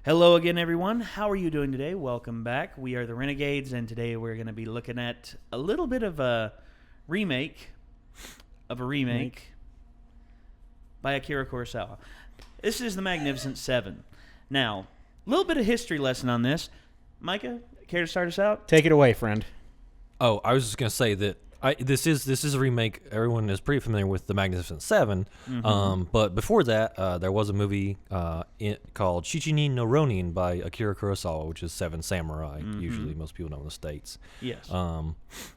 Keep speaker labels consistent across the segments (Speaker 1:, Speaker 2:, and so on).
Speaker 1: Hello again, everyone. How are you doing today? Welcome back. We are the Renegades, and today we're going to be looking at a little bit of a remake by Akira Kurosawa. This is The Magnificent Seven. Now, a little bit of history lesson on this. Micah, care to start us out?
Speaker 2: Take it away, friend.
Speaker 3: Oh, I was just going to say that this is a remake. Everyone is pretty familiar with The Magnificent Seven.
Speaker 1: Mm-hmm.
Speaker 3: But before that, there was a movie called Shichinin no Ronin by Akira Kurosawa, which is Seven Samurai.
Speaker 1: Mm-hmm.
Speaker 3: Usually most people know in the States.
Speaker 1: Yes.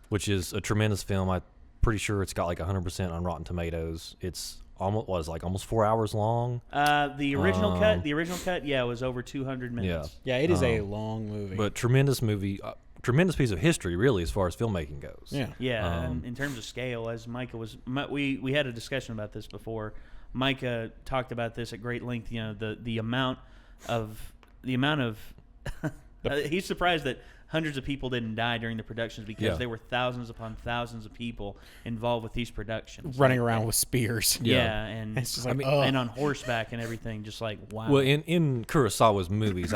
Speaker 3: Which is a tremendous film. I'm pretty sure it's got like 100% on Rotten Tomatoes. It's almost 4 hours long.
Speaker 1: The original cut, yeah, was over 200 minutes.
Speaker 2: Yeah, it is a long movie.
Speaker 3: But tremendous movie. Tremendous piece of history, really, as far as filmmaking goes.
Speaker 1: Yeah. In terms of scale, as Micah was, we had a discussion about this before. Micah talked about this at great length. You know, the amount of he's surprised that hundreds of people didn't die during the productions because there were thousands upon thousands of people involved with these productions,
Speaker 2: running around with spears.
Speaker 1: Yeah, and
Speaker 2: it's just like,
Speaker 1: and on horseback and everything, just like wow.
Speaker 3: Well, in Kurosawa's movies,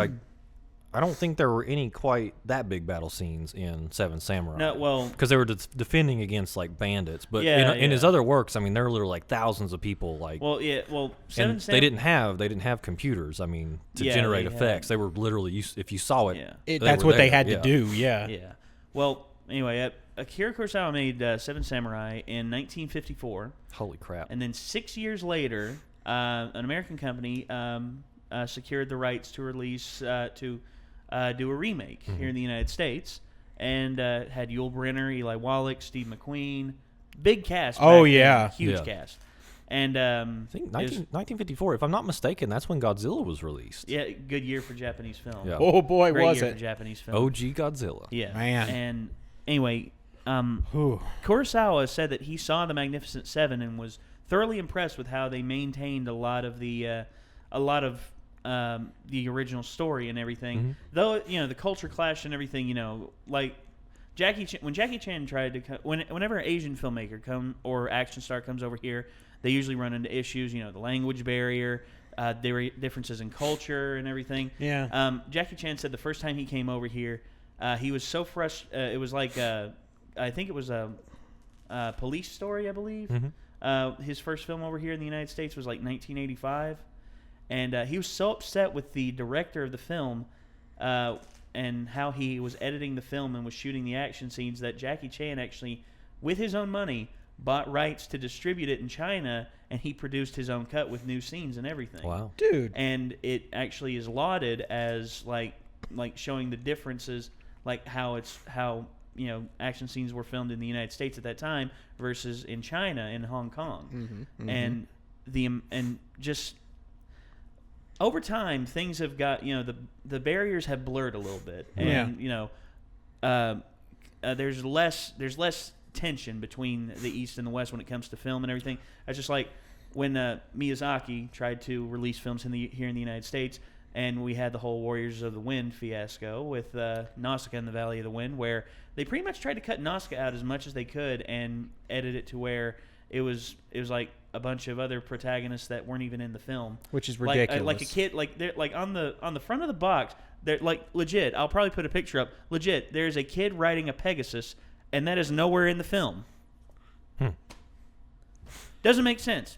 Speaker 3: I don't think there were any quite that big battle scenes in Seven Samurai.
Speaker 1: No, well,
Speaker 3: because they were defending against like bandits. But in his other works, I mean, there were literally like thousands of people. Like, they didn't have computers. I mean, to generate effects, they were literally if you saw it,
Speaker 2: that's what they had to do. Yeah.
Speaker 1: Well, anyway, Akira Kurosawa made Seven Samurai in 1954.
Speaker 3: Holy crap!
Speaker 1: And then 6 years later, an American company secured the rights to release do a remake here in the United States, and had Yul Brynner, Eli Wallach, Steve McQueen, big cast. Huge cast. And
Speaker 3: I think 1954, if I'm not mistaken, that's when Godzilla was released.
Speaker 1: Yeah, good year for Japanese film.
Speaker 3: Yeah.
Speaker 2: Oh boy,
Speaker 1: Great
Speaker 2: was
Speaker 1: year
Speaker 2: it
Speaker 1: for Japanese film?
Speaker 3: OG Godzilla.
Speaker 1: Yeah,
Speaker 2: man.
Speaker 1: And anyway, Kurosawa said that he saw The Magnificent Seven and was thoroughly impressed with how they maintained a lot of the original story and everything.
Speaker 3: Mm-hmm.
Speaker 1: Though, the culture clash and everything, like when Jackie Chan tried to whenever an Asian filmmaker or action star comes over here, they usually run into issues, the language barrier, differences in culture and everything.
Speaker 2: Yeah.
Speaker 1: Jackie Chan said the first time he came over here, he was so frustrated. It was like I think it was a Police Story, I believe.
Speaker 3: Mm-hmm.
Speaker 1: His first film over here in the United States was like 1985. And he was so upset with the director of the film and how he was editing the film and was shooting the action scenes that Jackie Chan actually, with his own money, bought rights to distribute it in China, and he produced his own cut with new scenes and everything.
Speaker 3: Wow.
Speaker 2: Dude.
Speaker 1: And it actually is lauded as like showing the differences, like how action scenes were filmed in the United States at that time versus in China and Hong Kong.
Speaker 2: Mm-hmm.
Speaker 1: And just over time, things have got, the barriers have blurred a little bit, and there's less tension between the East and the West when it comes to film and everything. It's just like when Miyazaki tried to release films here in the United States, and we had the whole Warriors of the Wind fiasco with Nausicaa and the Valley of the Wind, where they pretty much tried to cut Nausicaa out as much as they could and edit it to where it was like a bunch of other protagonists that weren't even in the film,
Speaker 2: which is ridiculous.
Speaker 1: Like a kid, like on the front of the box, they're like legit. I'll probably put a picture up. Legit, there's a kid riding a Pegasus, and that is nowhere in the film. Doesn't make sense.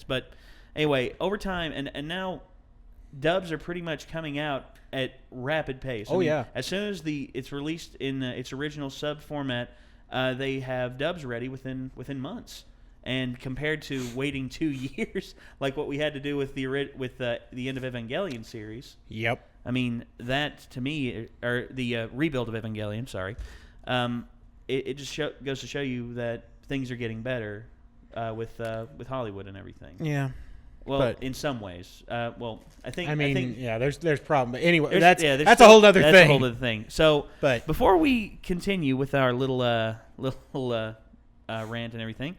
Speaker 1: But anyway, over time, and now dubs are pretty much coming out at rapid pace. As soon as it's released in its original sub format, they have dubs ready within months. And compared to waiting 2 years, like what we had to do with the end of Evangelion series.
Speaker 2: Yep.
Speaker 1: I mean, that to me, or the rebuild of Evangelion. Sorry, it just goes to show you that things are getting better with Hollywood and everything.
Speaker 2: Yeah.
Speaker 1: Well, in some ways. I think.
Speaker 2: There's problem. But anyway, that's a whole other thing.
Speaker 1: That's a whole other thing. So,
Speaker 2: but
Speaker 1: before we continue with our little rant and everything.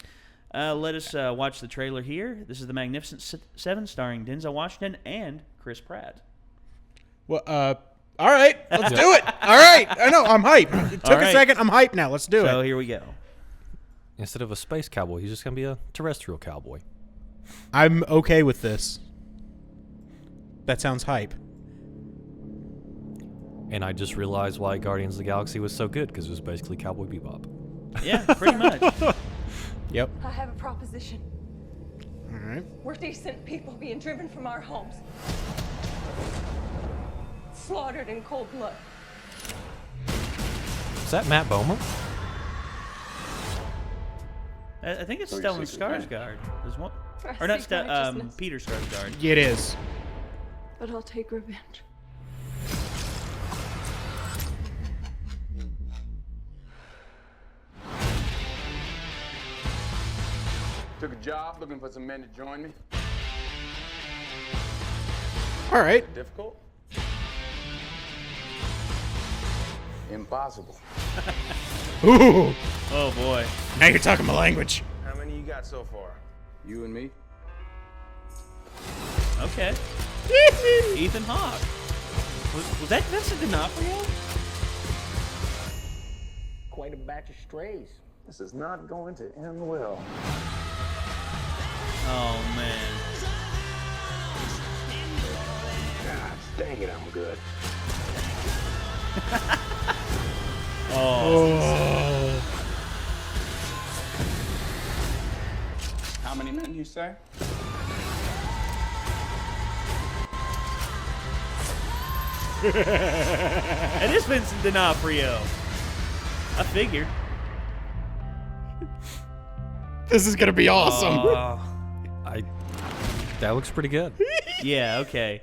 Speaker 1: Let us watch the trailer here. This is The Magnificent Seven, starring Denzel Washington and Chris Pratt.
Speaker 2: Well, all right, let's do it. All right, I know, I'm hyped. It took a second. I'm hyped now. Let's do it.
Speaker 1: So here we go.
Speaker 3: Instead of a space cowboy, he's just going to be a terrestrial cowboy.
Speaker 2: I'm okay with this. That sounds hype.
Speaker 3: And I just realized why Guardians of the Galaxy was so good, because it was basically Cowboy Bebop.
Speaker 1: Yeah, pretty much.
Speaker 2: Yep.
Speaker 4: I have a proposition.
Speaker 2: All right.
Speaker 4: We're decent people being driven from our homes. Slaughtered in cold blood.
Speaker 3: Is that Matt Bomer?
Speaker 1: I think it's Stellan Skarsgård. There's one, or not Peter Skarsgård.
Speaker 2: Yeah, it is.
Speaker 4: But I'll take revenge.
Speaker 5: Took a job looking for some men to join me.
Speaker 2: All right.
Speaker 5: Difficult? Impossible.
Speaker 2: Ooh.
Speaker 1: Oh boy.
Speaker 2: Now you're talking my language.
Speaker 5: How many you got so far? You and me?
Speaker 1: Okay. Ethan Hawke. Was that Vincent D'Onofrio?
Speaker 5: Quite a batch of strays. This is not going to end well.
Speaker 1: Oh man.
Speaker 5: God dang it, I'm good.
Speaker 2: Oh.
Speaker 5: How many men you say?
Speaker 1: It is Vincent D'Onofrio. I figured.
Speaker 2: This is gonna be awesome.
Speaker 3: That looks pretty good.
Speaker 1: Yeah. Okay.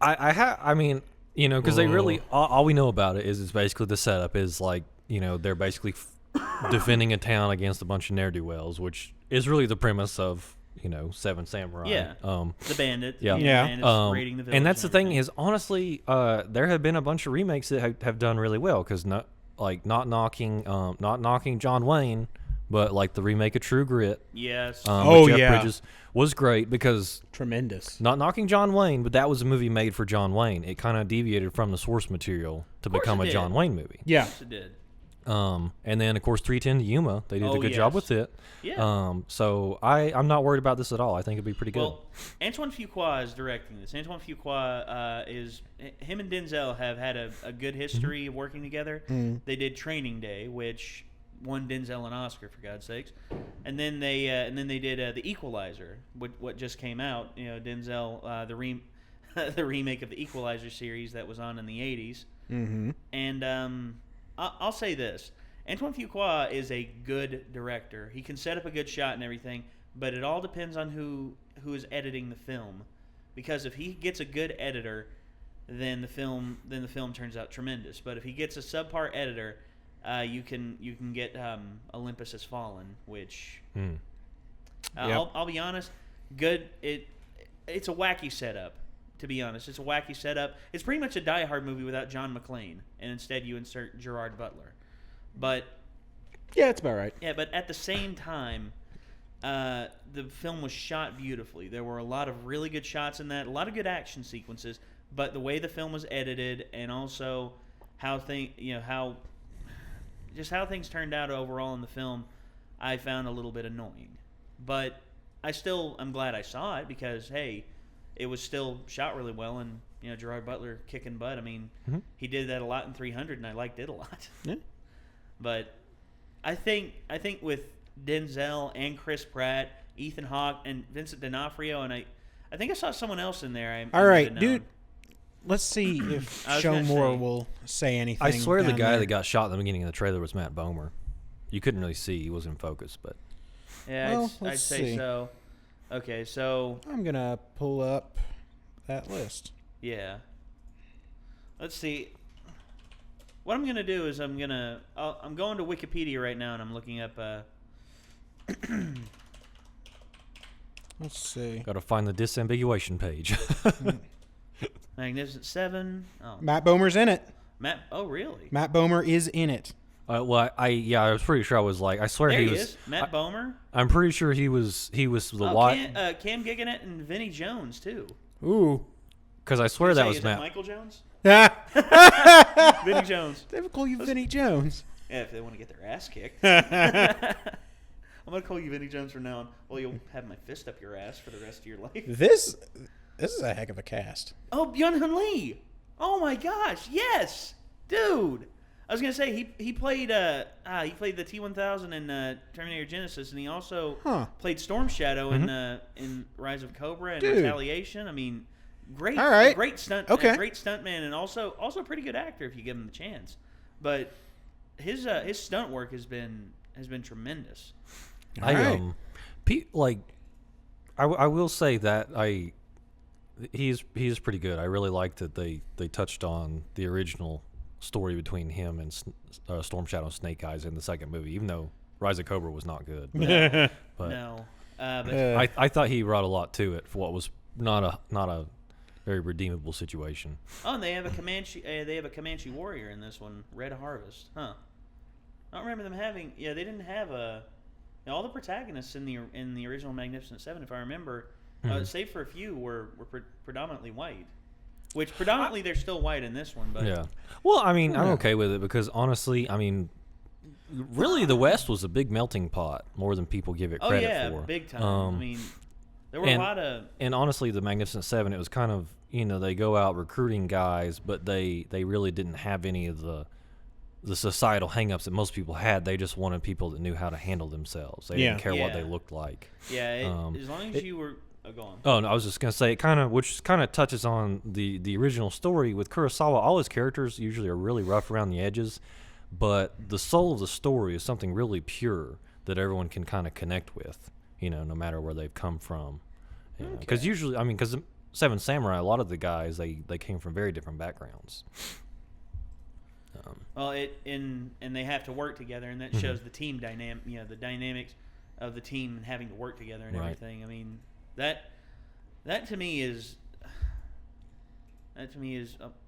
Speaker 3: I mean, you know, because they really all we know about it is it's basically the setup is like, you know, they're basically defending a town against a bunch of ne'er-do-wells, which is really the premise of, you know, Seven Samurai.
Speaker 1: Yeah. The bandit.
Speaker 3: Yeah.
Speaker 1: The
Speaker 2: Yeah.
Speaker 1: bandits raiding the village
Speaker 3: And that's the thing
Speaker 1: everything.
Speaker 3: is, honestly, there have been a bunch of remakes that have done really well, because not knocking John Wayne, but like the remake of True Grit.
Speaker 1: Yes.
Speaker 3: With Jeff Bridges was great, because
Speaker 2: Tremendous.
Speaker 3: not knocking John Wayne, but that was a movie made for John Wayne. It kind of deviated from the source material to become a
Speaker 1: it
Speaker 3: John
Speaker 1: did.
Speaker 3: Wayne movie.
Speaker 2: Yeah.
Speaker 1: Yes, it did.
Speaker 3: And then of course 310 to Yuma, they did a good job with it.
Speaker 1: Yeah.
Speaker 3: So I'm not worried about this at all. I think it'd be pretty good.
Speaker 1: Well, Antoine Fuqua is directing this. Antoine Fuqua him and Denzel have had a good history of working together. They did Training Day, which won Denzel an Oscar, for God's sakes, and then they did The Equalizer, what just came out. You know, Denzel the remake of the Equalizer series that was on in the 80s.
Speaker 2: Mm-hmm.
Speaker 1: And I'll say this: Antoine Fuqua is a good director. He can set up a good shot and everything, but it all depends on who is editing the film. Because if he gets a good editor, then the film turns out tremendous. But if he gets a subpar editor, you can get Olympus Has Fallen, which I'll be honest, good. It's a wacky setup. To be honest, it's a wacky setup. It's pretty much a Die Hard movie without John McClane, and instead you insert Gerard Butler. But
Speaker 2: Yeah, it's about right.
Speaker 1: yeah, but at the same time, the film was shot beautifully. There were a lot of really good shots in that, a lot of good action sequences. But the way the film was edited, and also how things turned out overall in the film, I found a little bit annoying. But I'm glad I saw it, because hey, it was still shot really well, and you know, Gerard Butler kicking butt. I mean, he did that a lot in 300, and I liked it a lot.
Speaker 2: Yeah.
Speaker 1: But I think with Denzel and Chris Pratt, Ethan Hawke, and Vincent D'Onofrio, and I think I saw someone else in there.
Speaker 2: All right, dude. Let's see if
Speaker 1: I was
Speaker 2: Show
Speaker 1: gonna
Speaker 2: More
Speaker 1: say-
Speaker 2: will say anything.
Speaker 3: I swear the
Speaker 2: down
Speaker 3: guy
Speaker 2: there.
Speaker 3: that got shot in the beginning of the trailer was Matt Bomer. You couldn't really see; he wasn't in focus, but
Speaker 1: Yeah,
Speaker 2: Well,
Speaker 1: I'd
Speaker 2: let's
Speaker 1: say
Speaker 2: see.
Speaker 1: so. Okay, so
Speaker 2: I'm gonna pull up that list.
Speaker 1: yeah. Let's see. What I'm gonna do is I'm going to Wikipedia right now, and I'm looking up.
Speaker 2: Let's see.
Speaker 3: got to find the disambiguation page.
Speaker 1: Magnificent Seven. Oh,
Speaker 2: Matt Bomer's in it.
Speaker 1: Matt. Oh, really?
Speaker 2: Matt Bomer is in it.
Speaker 3: Well, I was pretty sure I swear
Speaker 1: There
Speaker 3: he
Speaker 1: he
Speaker 3: was.
Speaker 1: is. Matt Bomer.
Speaker 3: I'm pretty sure he was the
Speaker 1: Cam Giganette and Vinnie Jones too.
Speaker 2: Ooh.
Speaker 3: because I swear
Speaker 1: Say,
Speaker 3: that was
Speaker 1: is
Speaker 3: Matt.
Speaker 1: Michael Jones.
Speaker 2: They
Speaker 1: Vinnie Jones.
Speaker 2: will call you Vinnie Jones.
Speaker 1: Yeah, if they want to get their ass kicked. I'm gonna call you Vinnie Jones from now on. Well, you'll have my fist up your ass for the rest of your life.
Speaker 2: This is a heck of a cast.
Speaker 1: Oh, Byung-Hun Lee. Oh my gosh, yes. Dude, I was gonna say he played the T-1000 in Terminator Genesis, and he also played Storm Shadow in Rise of Cobra and Retaliation. I mean, great stunt, great stuntman, and also a pretty good actor if you give him the chance. But his stunt work has been tremendous.
Speaker 3: I will say that he's pretty good. I really liked that they touched on the original story between him and Storm Shadow and Snake Eyes in the second movie, even though Rise of Cobra was not good. But I thought he brought a lot to it for what was not a very redeemable situation.
Speaker 1: Oh, and they have a Comanche. They have a Comanche warrior in this one, Red Harvest. Huh? I don't remember them having. Yeah, they didn't have all the protagonists in the original Magnificent Seven, if I remember, save for a few, were predominantly white. Which predominantly they're still white in this one, but
Speaker 3: yeah. Well, I mean, I'm okay with it because honestly, I mean, really, the West was a big melting pot more than people give it credit for.
Speaker 1: Big time. I mean, there were a lot of.
Speaker 3: And honestly, the Magnificent Seven, it was kind of they go out recruiting guys, but they really didn't have any of the societal hangups that most people had. They just wanted people that knew how to handle themselves. They didn't care what they looked like.
Speaker 1: Yeah, as long as you were. Oh, go on.
Speaker 3: Oh, no, I was just gonna say which kind of touches on the original story with Kurosawa. All his characters usually are really rough around the edges, but the soul of the story is something really pure that everyone can kind of connect with. No matter where they've come from. Because usually, because Seven Samurai, a lot of the guys they came from very different backgrounds.
Speaker 1: And they have to work together, and that shows the team dynamic. The dynamics of the team and having to work together and everything. I mean. That to me is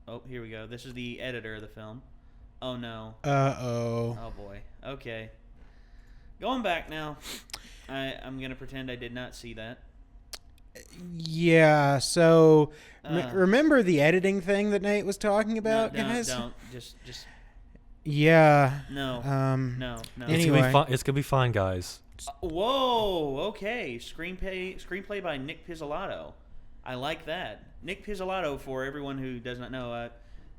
Speaker 1: oh, here we go. This is the editor of the film. Oh no. Oh boy. Okay. Going back now. I'm gonna pretend I did not see that.
Speaker 2: Yeah. So remember the editing thing that Nate was talking about, guys?
Speaker 1: Don't just.
Speaker 2: Yeah.
Speaker 1: No. No.
Speaker 2: Anyway.
Speaker 3: It's gonna be fine, guys.
Speaker 1: Whoa, okay. Screenplay by Nick Pizzolatto. I like that. Nick Pizzolatto, for everyone who does not know,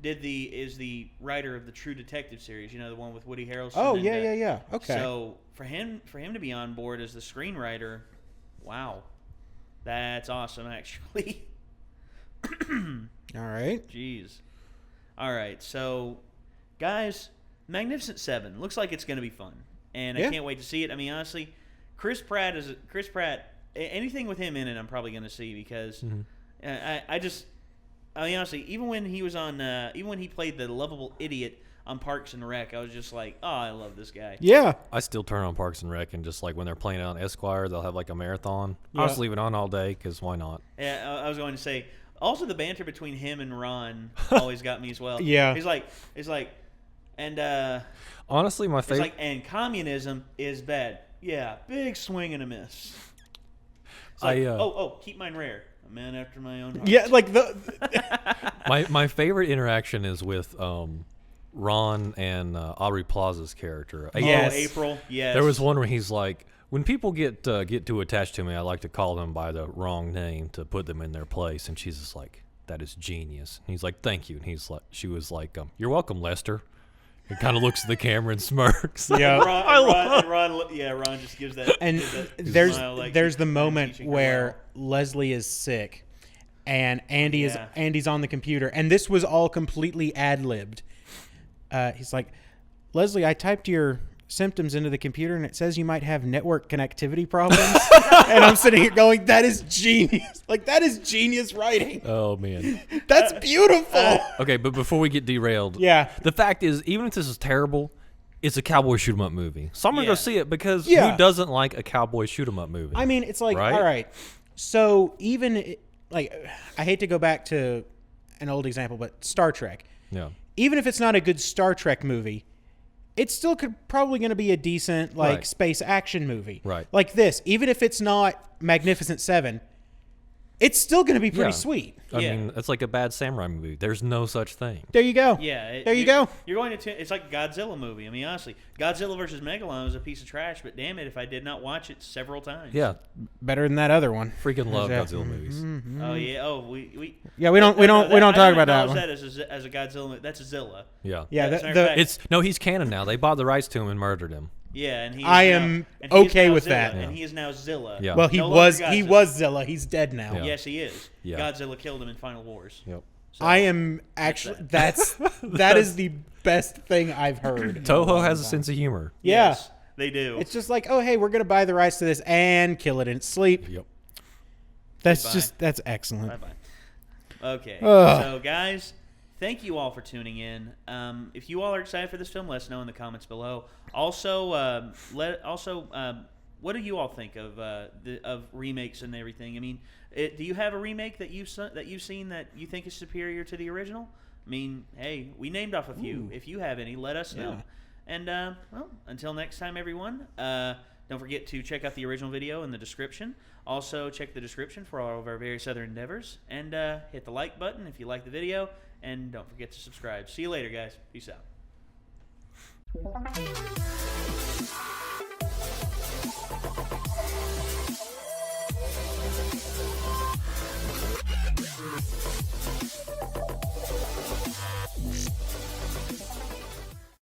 Speaker 1: is the writer of the True Detective series. The one with Woody Harrelson.
Speaker 2: Oh, yeah. Okay.
Speaker 1: So for him to be on board as the screenwriter, wow, that's awesome, actually.
Speaker 2: All right.
Speaker 1: Jeez. All right, so guys, Magnificent Seven looks like it's going to be fun. And I can't wait to see it. I mean, honestly, Chris Pratt. Anything with him in it, I'm probably going to see because honestly, even when he was on, even when he played the lovable idiot on Parks and Rec, I was just like, oh, I love this guy.
Speaker 2: Yeah.
Speaker 3: I still turn on Parks and Rec, and just like when they're playing on Esquire, they'll have like a marathon. I'll just leave it on all day because why not?
Speaker 1: Yeah, I was going to say. Also, the banter between him and Ron always got me as well.
Speaker 2: Yeah.
Speaker 1: He's like, and
Speaker 3: honestly, my favorite.
Speaker 1: It's like, and communism is bad. Yeah, big swing and a miss. It's like, keep mine rare. A man after my own heart.
Speaker 2: Yeah, like
Speaker 3: my favorite interaction is with Ron and Aubrey Plaza's character.
Speaker 2: Yes.
Speaker 1: April. Yes.
Speaker 3: There was one where he's like, when people get too attached to me, I like to call them by the wrong name to put them in their place. And she's just like, that is genius. And he's like, thank you. And she was like, you're welcome, Lester. He kind of looks at the camera and smirks.
Speaker 2: Yeah,
Speaker 1: Ron just gives that.
Speaker 2: And there's the moment where Leslie is sick, and Andy's on the computer, and this was all completely ad-libbed. He's like, Leslie, I typed your symptoms into the computer, and it says you might have network connectivity problems. And I'm sitting here going, that is genius. Like, that is genius writing.
Speaker 3: Oh, man.
Speaker 2: That's beautiful.
Speaker 3: Okay, but before we get derailed, the fact is, even if this is terrible, it's a cowboy shoot-'em-up movie. So I'm going to go see it because who doesn't like a cowboy shoot-'em-up movie?
Speaker 2: I mean, it's like, all right. So even, like, I hate to go back to an old example, but Star Trek.
Speaker 3: Yeah.
Speaker 2: Even if it's not a good Star Trek movie, it's still probably going to be a decent space action movie.
Speaker 3: Right.
Speaker 2: Like this, even if it's not Magnificent Seven, it's still going to be pretty sweet.
Speaker 3: I mean, it's like a bad samurai movie. There's no such thing.
Speaker 2: There you go.
Speaker 1: Yeah.
Speaker 2: There you go.
Speaker 1: You're going to. It's like a Godzilla movie. I mean, honestly, Godzilla versus Megalon was a piece of trash, but damn it, if I did not watch it several times.
Speaker 3: Yeah.
Speaker 2: Better than that other one.
Speaker 3: Freaking love Godzilla movies.
Speaker 2: Mm-hmm.
Speaker 1: Oh yeah. Oh, we
Speaker 2: don't talk about that one.
Speaker 1: That as a Godzilla movie. That's a Zilla.
Speaker 3: Yeah.
Speaker 2: Yeah.
Speaker 3: He's canon now. They bought the rights to him and murdered him.
Speaker 1: Yeah, and
Speaker 2: I am okay with that.
Speaker 1: And he is now Zilla.
Speaker 3: Yeah.
Speaker 2: Well, he was Zilla. He's dead now.
Speaker 1: Yeah. Yes, he is.
Speaker 3: Yeah.
Speaker 1: Godzilla killed him in Final Wars.
Speaker 3: Yep.
Speaker 1: So,
Speaker 2: I am actually that is the best thing I've heard.
Speaker 3: Toho has a sense of humor.
Speaker 2: Yeah.
Speaker 1: Yes, they do.
Speaker 2: It's just like, oh hey, we're gonna buy the rights to this and kill it in its sleep.
Speaker 3: Yep.
Speaker 2: That's excellent.
Speaker 1: Bye-bye. Okay. So guys, thank you all for tuning in. If you all are excited for this film, let us know in the comments below. Also, what do you all think of remakes and everything? I mean, do you have a remake that you've seen that you think is superior to the original? I mean, hey, we named off a few. If you have any, let us know. And well, until next time, everyone. Don't forget to check out the original video in the description. Also, check the description for all of our various other endeavors. And hit the like button if you like the video. And don't forget to subscribe. See you later, guys. Peace out.